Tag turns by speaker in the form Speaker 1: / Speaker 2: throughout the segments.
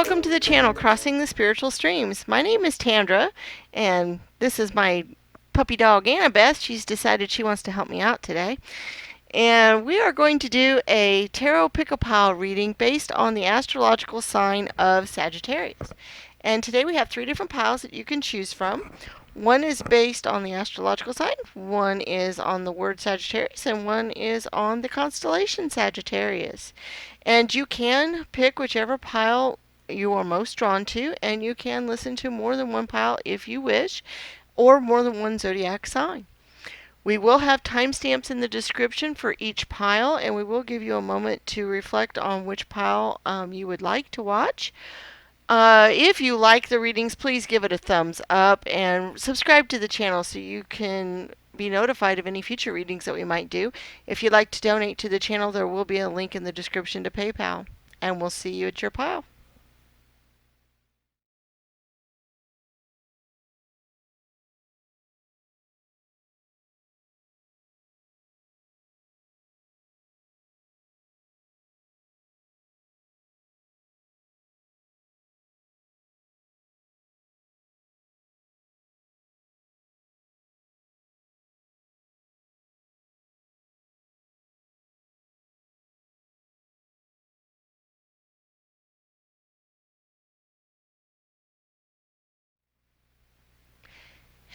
Speaker 1: welcome to the channel Crossing the Spiritual Streams. My name is Tandra, and this is my puppy dog Annabeth. She's decided she wants to help me out today. And we are going to do a tarot pick-a-pile reading based on the astrological sign of Sagittarius. And today we have 3 different piles that you can choose from. One is based on the astrological sign, one is on the word Sagittarius, and one is on the constellation Sagittarius. And you can pick whichever pile you are most drawn to, and you can listen to more than one pile if you wish, or more than one zodiac sign. We will have timestamps in the description for each pile, and we will give you a moment to reflect on which pile you would like to watch. If you like the readings, please give it a thumbs up and subscribe to the channel so you can be notified of any future readings that we might do. If you'd like to donate to the channel, there will be a link in the description to PayPal. And we'll see you at your pile.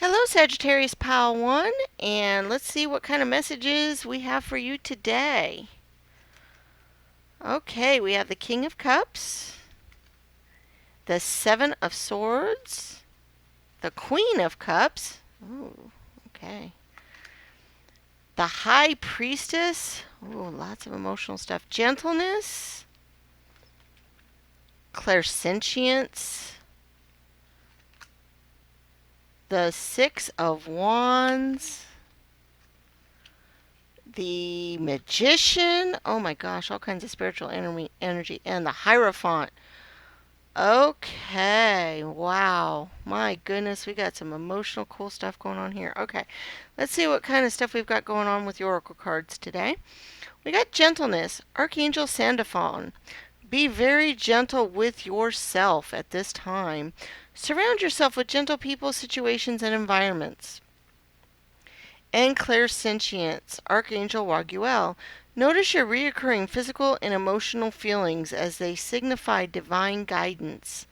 Speaker 1: Hello, Sagittarius Pile 1, and let's see what kind of messages we have for you today. Okay, we have the King of Cups, the Seven of Swords, the Queen of Cups. Ooh, okay. The High Priestess. Ooh, lots of emotional stuff. Gentleness, clairsentience, the Six of Wands, the Magician. Oh my gosh, all kinds of spiritual energy. And the Hierophant. Okay, wow. My goodness, we got some emotional, cool stuff going on here. Okay, let's see what kind of stuff we've got going on with the Oracle cards today. We got gentleness, Archangel Sandalphon. Be very gentle with yourself at this time. Surround yourself with gentle people, situations, and environments. And clairsentience, Archangel Raguel. Notice your reoccurring physical and emotional feelings as they signify divine guidance.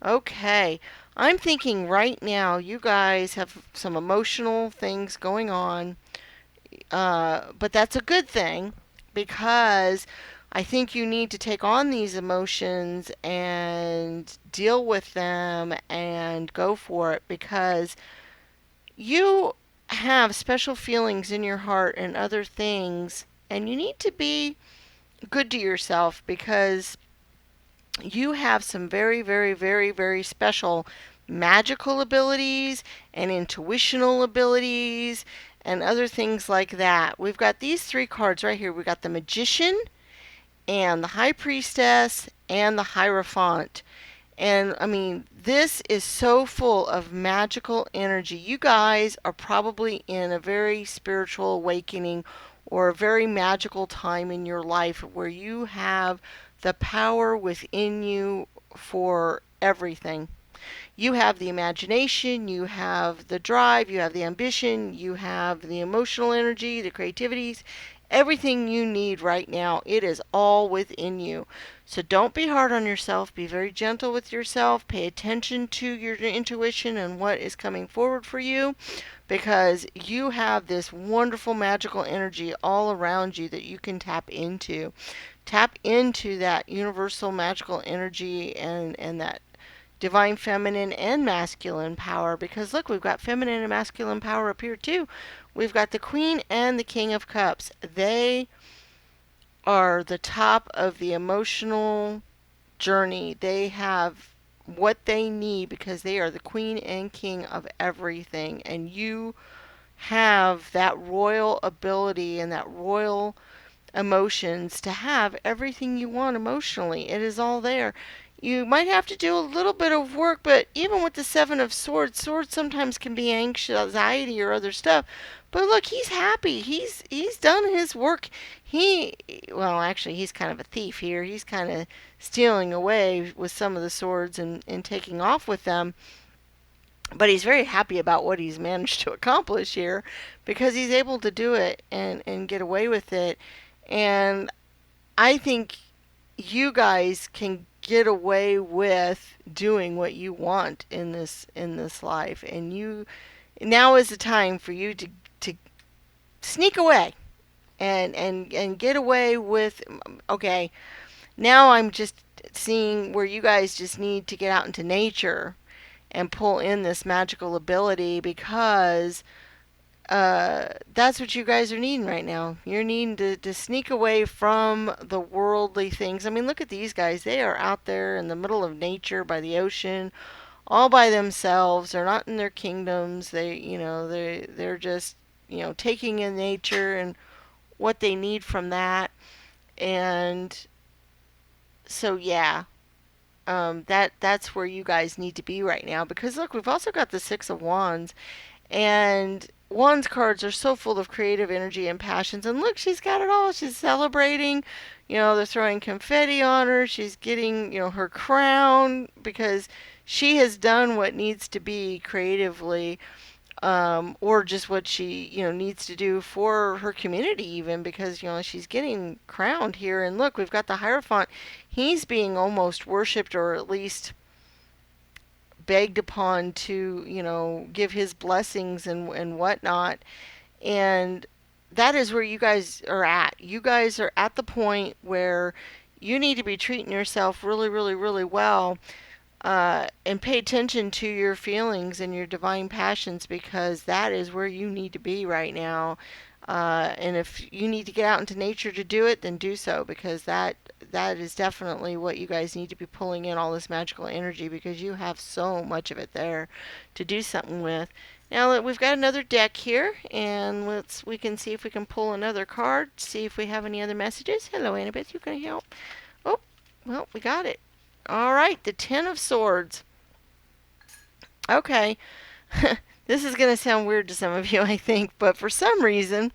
Speaker 1: Okay, I'm thinking right now you guys have some emotional things going on, but that's a good thing because I think you need to take on these emotions and deal with them and go for it because you have special feelings in your heart and other things, and you need to be good to yourself because you have some very, very, very, very special magical abilities and intuitional abilities and other things like that. We've got these 3 cards right here. We've got the Magician and the High Priestess and the Hierophant. And I mean, this is so full of magical energy. You guys are probably in a very spiritual awakening or a very magical time in your life where you have the power within you for everything. You have the imagination, you have the drive, you have the ambition, you have the emotional energy, the creativities, everything you need right now. It is all within you. So don't be hard on yourself. Be very gentle with yourself. Pay attention to your intuition and what is coming forward for you because you have this wonderful magical energy all around you that you can tap into. Tap into that universal magical energy and that divine feminine and masculine power because look, we've got feminine and masculine power up here too. We've got the Queen and the King of Cups. They are the top of the emotional journey. They have what they need because they are the Queen and King of everything, and you have that royal ability and that royal emotions to have everything you want emotionally. It is all there. You might have to do a little bit of work, but even with the Seven of Swords, swords sometimes can be anxiety or other stuff. But look, he's happy. He's done his work. He well, actually, he's kind of a thief here. He's kind of stealing away with some of the swords and taking off with them. But he's very happy about what he's managed to accomplish here because he's able to do it and get away with it. And I think you guys can get away with doing what you want in this life, and you now is the time for you to sneak away and get away with. Okay, now I'm just seeing where you guys just need to get out into nature and pull in this magical ability because that's what you guys are needing right now. You're needing to sneak away from the worldly things. I mean, look at these guys. They are out there in the middle of nature by the ocean, all by themselves. They're not in their kingdoms. They're just, taking in nature and what they need from that. And so, yeah, that's where you guys need to be right now. Because look, we've also got the Six of Wands. And Wands cards are so full of creative energy and passions. And look, she's got it all. She's celebrating. They're throwing confetti on her. She's getting, her crown because she has done what needs to be creatively, or just what she, needs to do for her community, even because, she's getting crowned here. And look, we've got the Hierophant. He's being almost worshipped, or at least begged upon to, give his blessings and whatnot. And that is where you guys are at. You guys are at the point where you need to be treating yourself really, really, really well, and pay attention to your feelings and your divine passions because that is where you need to be right now. And if you need to get out into nature to do it, then do so because that is definitely what you guys need to be pulling in all this magical energy because you have so much of it there to do something with. Now we've got another deck here, and we can see if we can pull another card, see if we have any other messages. Hello, Annabeth, you can help. Oh, well, we got it. All right, the Ten of Swords. Okay, this is going to sound weird to some of you, I think, but for some reason,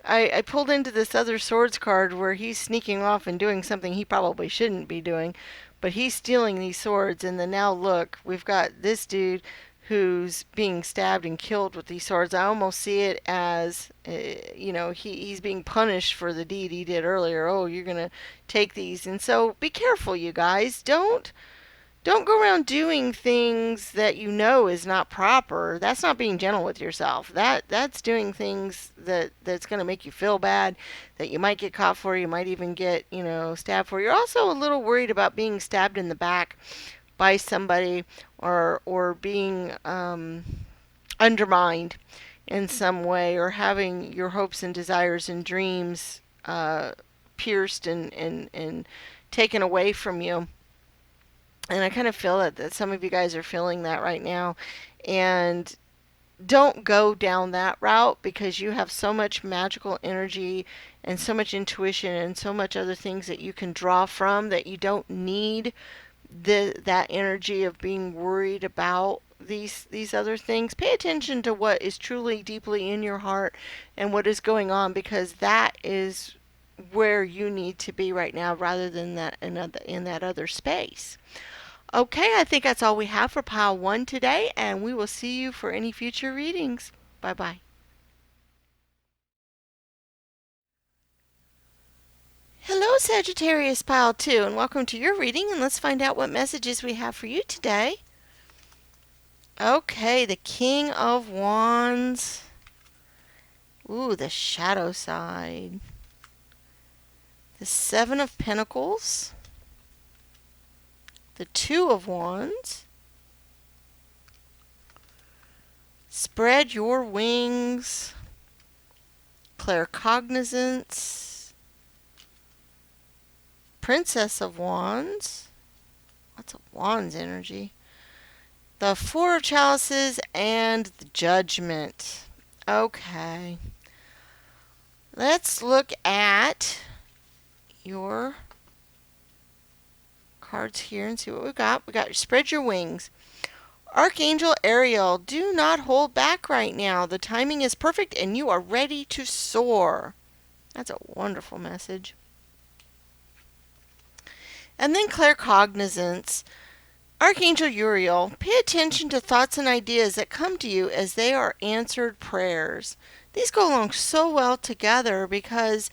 Speaker 1: I pulled into this other swords card where he's sneaking off and doing something he probably shouldn't be doing, but he's stealing these swords. And then now look, we've got this dude who's being stabbed and killed with these swords. I almost see it as, he's being punished for the deed he did earlier. Oh, you're gonna take these, and so be careful, you guys. Don't go around doing things that you know is not proper. That's not being gentle with yourself. That's doing things that's going to make you feel bad, that you might get caught for, you might even get, stabbed for. You're also a little worried about being stabbed in the back by somebody or being undermined in some way, or having your hopes and desires and dreams pierced and taken away from you. And I kind of feel that some of you guys are feeling that right now. And don't go down that route because you have so much magical energy and so much intuition and so much other things that you can draw from that you don't need that energy of being worried about these other things. Pay attention to what is truly deeply in your heart and what is going on, because that is where you need to be right now rather than that in that other space. Okay, I think that's all we have for Pile 1 today, and we will see you for any future readings. Bye-bye. Hello, Sagittarius Pile 2, and welcome to your reading, and let's find out what messages we have for you today. Okay, the King of Wands. Ooh, the shadow side. The Seven of Pentacles. The Two of Wands. Spread your wings. Claircognizance. Princess of Wands. Lots of Wands energy. The Four of Chalices and the Judgment. Okay. Let's look at your cards here and see what we got. We got spread your wings. Archangel Ariel, do not hold back right now. The timing is perfect and you are ready to soar. That's a wonderful message. And then claircognizance. Archangel Uriel, pay attention to thoughts and ideas that come to you as they are answered prayers. These go along so well together because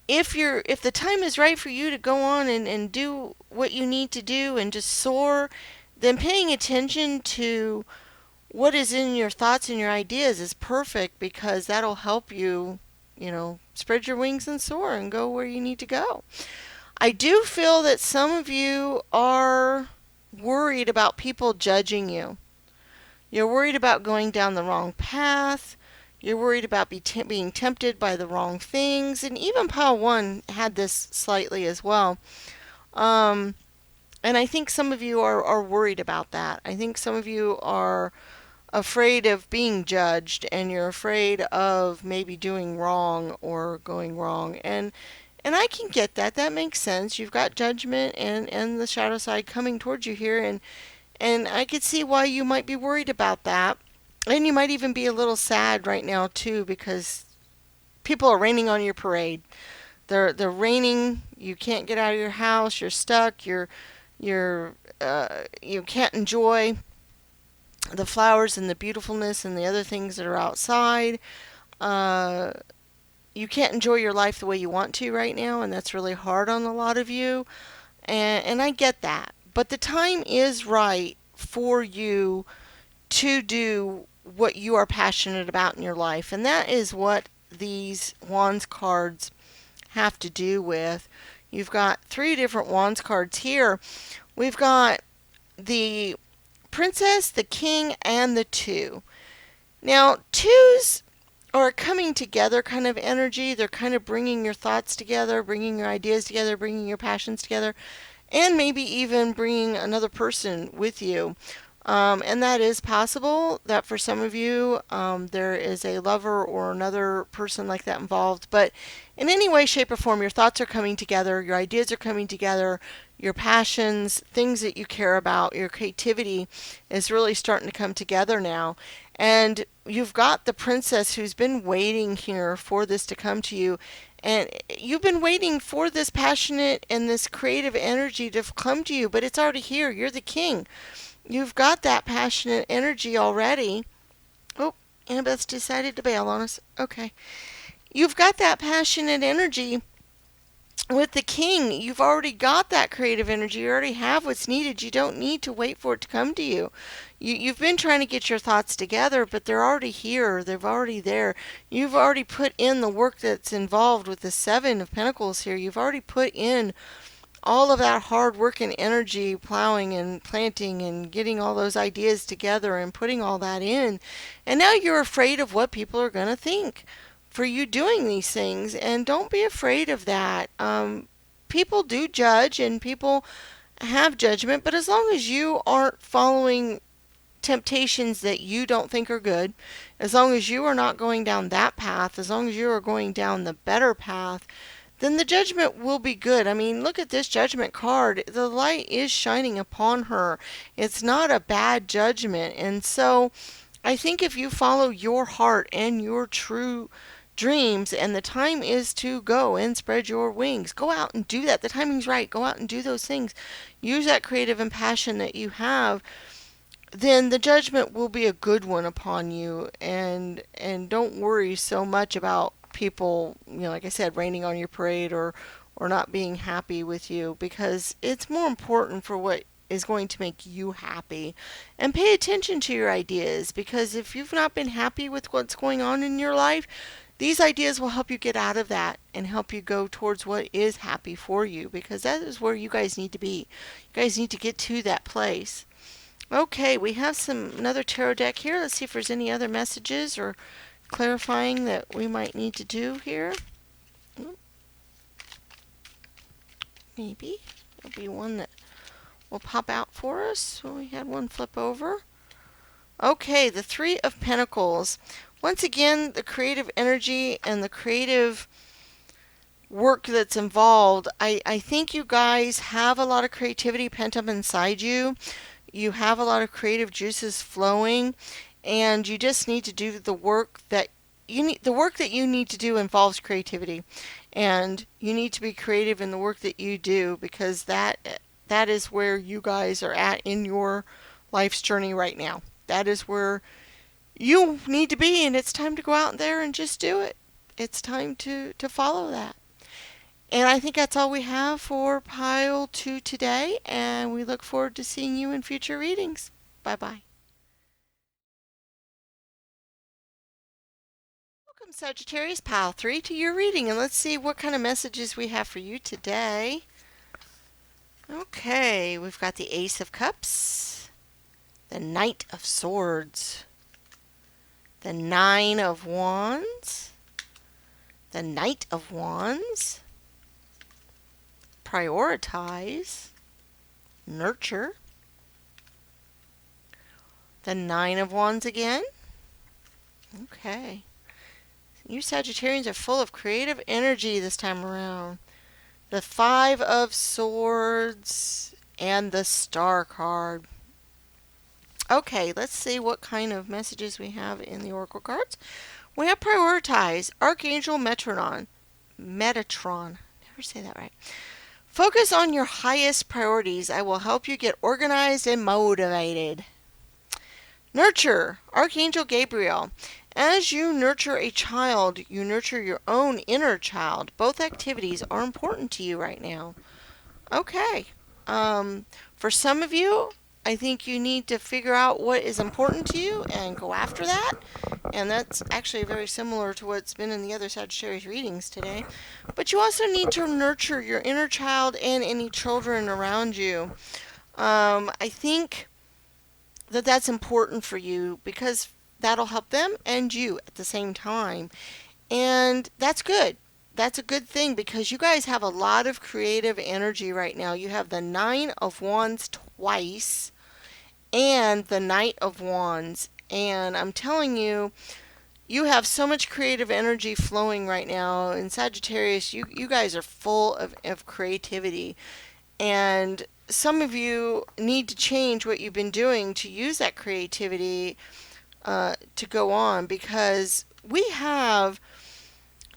Speaker 1: if the time is right for you to go on and do what you need to do and just soar, then paying attention to what is in your thoughts and your ideas is perfect because that'll help you, spread your wings and soar and go where you need to go. I do feel that some of you are worried about people judging you. You're worried about going down the wrong path. You're worried about being tempted by the wrong things. And even Pile 1 had this slightly as well. And I think some of you are worried about that. I think some of you are afraid of being judged and you're afraid of maybe doing wrong or going wrong. And I can get that. That makes sense. You've got judgment and the shadow side coming towards you here. And I could see why you might be worried about that. And you might even be a little sad right now too because people are raining on your parade. They're raining. You can't get out of your house. You're stuck. You can't enjoy the flowers and the beautifulness and the other things that are outside. You can't enjoy your life the way you want to right now, and that's really hard on a lot of you. And I get that. But the time is right for you to do what you are passionate about in your life. And that is what these Wands cards have to do with. You've got 3 different Wands cards here. We've got the Princess, the King, and the 2. Now, 2s are coming together kind of energy. They're kind of bringing your thoughts together, bringing your ideas together, bringing your passions together, and maybe even bringing another person with you. And that is possible that for some of you there is a lover or another person like that involved. But in any way, shape, or form, your thoughts are coming together, your ideas are coming together, your passions, things that you care about, your creativity is really starting to come together now. And you've got the Princess who's been waiting here for this to come to you. And you've been waiting for this passionate and this creative energy to come to you, but it's already here. You're the King. You've got that passionate energy already. Oh, Annabeth's decided to bail on us. Okay. You've got that passionate energy with the King. You've already got that creative energy. You already have what's needed. You don't need to wait for it to come to you. You've been trying to get your thoughts together, but they're already here. They're already there. You've already put in the work that's involved with the 7 of Pentacles here. You've already put in all of that hard work and energy, plowing and planting and getting all those ideas together and putting all that in. And now you're afraid of what people are going to think for you doing these things. And don't be afraid of that. People do judge and people have judgment, but as long as you aren't following temptations that you don't think are good, as long as you are not going down that path, as long as you are going down the better path, then the judgment will be good. I mean, look at this judgment card. The light is shining upon her. It's not a bad judgment. And so I think if you follow your heart and your true dreams, and the time is to go and spread your wings, go out and do that. The timing's right. Go out and do those things. Use that creative and passion that you have. Then the judgment will be a good one upon you. And don't worry so much about people, like I said, raining on your parade or not being happy with you, because it's more important for what is going to make you happy. And pay attention to your ideas, because if you've not been happy with what's going on in your life, these ideas will help you get out of that and help you go towards what is happy for you, because that is where you guys need to be. You guys need to get to that place. Okay, we have another tarot deck here. Let's see if there's any other messages or clarifying that we might need to do here. Maybe there'll be one that will pop out for us. So we had one flip over. Okay, the 3 of Pentacles. Once again, the creative energy and the creative work that's involved. I think you guys have a lot of creativity pent up inside you. You have a lot of creative juices flowing, and you just need to do the work that you need. The work that you need to do involves creativity, and you need to be creative in the work that you do, because that is where you guys are at in your life's journey right now. That is where you need to be, and it's time to go out there and just do it. It's time to follow that. And I think that's all we have for pile 2 today, and we look forward to seeing you in future readings. Bye bye. Welcome, Sagittarius, pile 3 to your reading, and let's see what kind of messages we have for you today. Okay, we've got the Ace of Cups, the Knight of Swords, the Nine of Wands, the Knight of Wands, prioritize, nurture, the Nine of Wands again. Okay. You Sagittarians are full of creative energy this time around. The Five of Swords and the Star card. Okay, let's see what kind of messages we have in the Oracle cards. We have prioritize, Archangel Metatron. Never say that right. Focus on your highest priorities. I will help you get organized and motivated. Nurture, Archangel Gabriel. As you nurture a child, you nurture your own inner child. Both activities are important to you right now. Okay. For some of you, I think you need to figure out what is important to you and go after that. And that's actually very similar to what's been in the other Sagittarius readings today. But you also need to nurture your inner child and any children around you. I think that that's important for you, because that'll help them and you at the same time. And that's good. That's a good thing, because you guys have a lot of creative energy right now. You have the Nine of Wands twice and the Knight of Wands. And I'm telling you, you have so much creative energy flowing right now. In Sagittarius, you guys are full of creativity. And some of you need to change what you've been doing to use that creativity to go on, because we have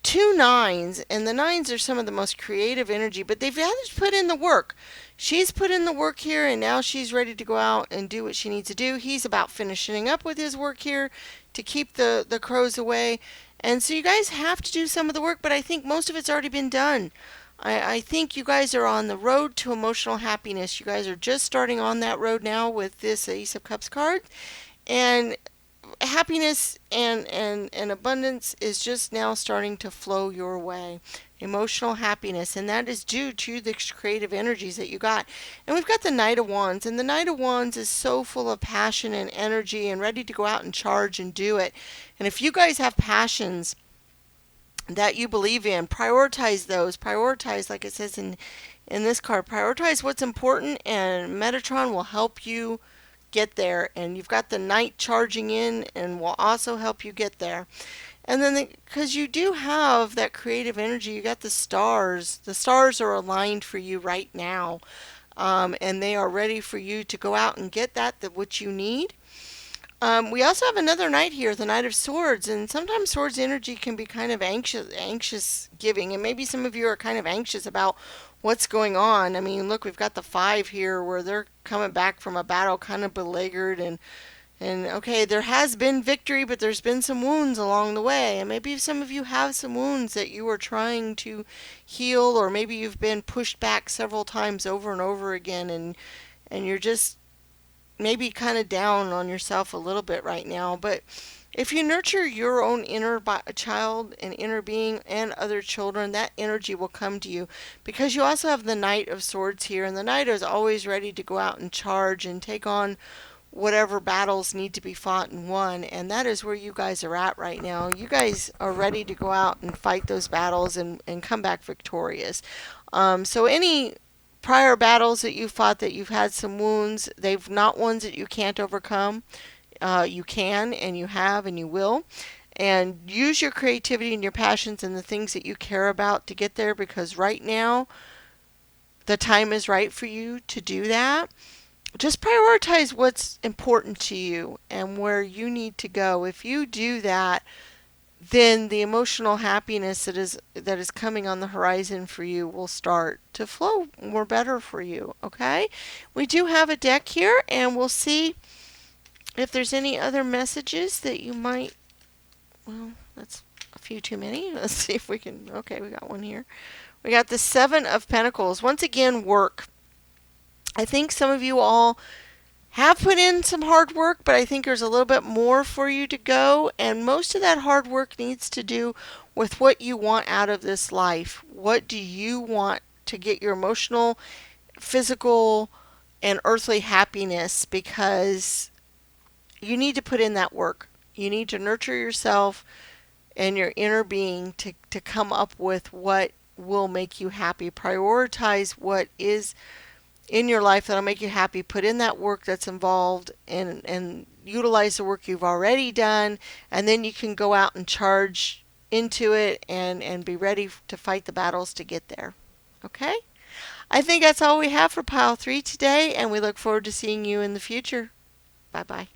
Speaker 1: two nines, and the nines are some of the most creative energy, but they've had to put in the work. She's put in the work here, and now she's ready to go out and do what she needs to do. He's about finishing up with his work here to keep the crows away. And so you guys have to do some of the work, but I think most of it's already been done. I think you guys are on the road to emotional happiness. You guys are just starting on that road now with this Ace of Cups card. And happiness and abundance is just now starting to flow your way. Emotional happiness, and that is due to the creative energies that you got. And we've got the Knight of Wands, and the Knight of Wands is so full of passion and energy and ready to go out and charge and do it. And if you guys have passions that you believe in, prioritize those. Prioritize, like it says in this card, prioritize what's important, and Metatron will help you get there. And you've got the Knight charging in and will also help you get there. And then because you do have that creative energy, you got the stars. The stars are aligned for you right now, and they are ready for you to go out and get that what you need. We also have another Knight here, the Knight of Swords, and sometimes Swords energy can be kind of anxious giving, and maybe some of you are kind of anxious about what's going on. I mean, look, we've got the Five here where they're coming back from a battle kind of beleaguered, and okay, there has been victory, but there's been some wounds along the way, and maybe some of you have some wounds that you are trying to heal, or maybe you've been pushed back several times over and over again, and you're just maybe kind of down on yourself a little bit right now. But if you nurture your own inner child and inner being and other children, that energy will come to you, because you also have the Knight of Swords here, and the Knight is always ready to go out and charge and take on whatever battles need to be fought and won. And that is where you guys are at right now. You guys are ready to go out and fight those battles and come back victorious. So any prior battles that you fought that you've had some wounds, they've not ones that you can't overcome. You can, and you have, and you will. and use your creativity and your passions and the things that you care about to get there, because right now the time is right for you to do that. Just prioritize what's important to you and where you need to go. If you do that, then the emotional happiness that is coming on the horizon for you will start to flow more better for you. Okay, we do have a deck here, and we'll see if there's any other messages that you might. Well, that's a few too many. Let's see if we can. Okay, we got one here. We got the Seven of Pentacles. Once again, work. I think some of you all have put in some hard work, but I think there's a little bit more for you to go. And most of that hard work needs to do with what you want out of this life. What do you want to get your emotional, physical, and earthly happiness? Because you need to put in that work. You need to nurture yourself and your inner being to come up with what will make you happy. Prioritize what is in your life that'll make you happy. Put in that work that's involved, and utilize the work you've already done, and then you can go out and charge into it and be ready to fight the battles to get there. Okay? I think that's all we have for pile 3 today, and we look forward to seeing you in the future. Bye bye.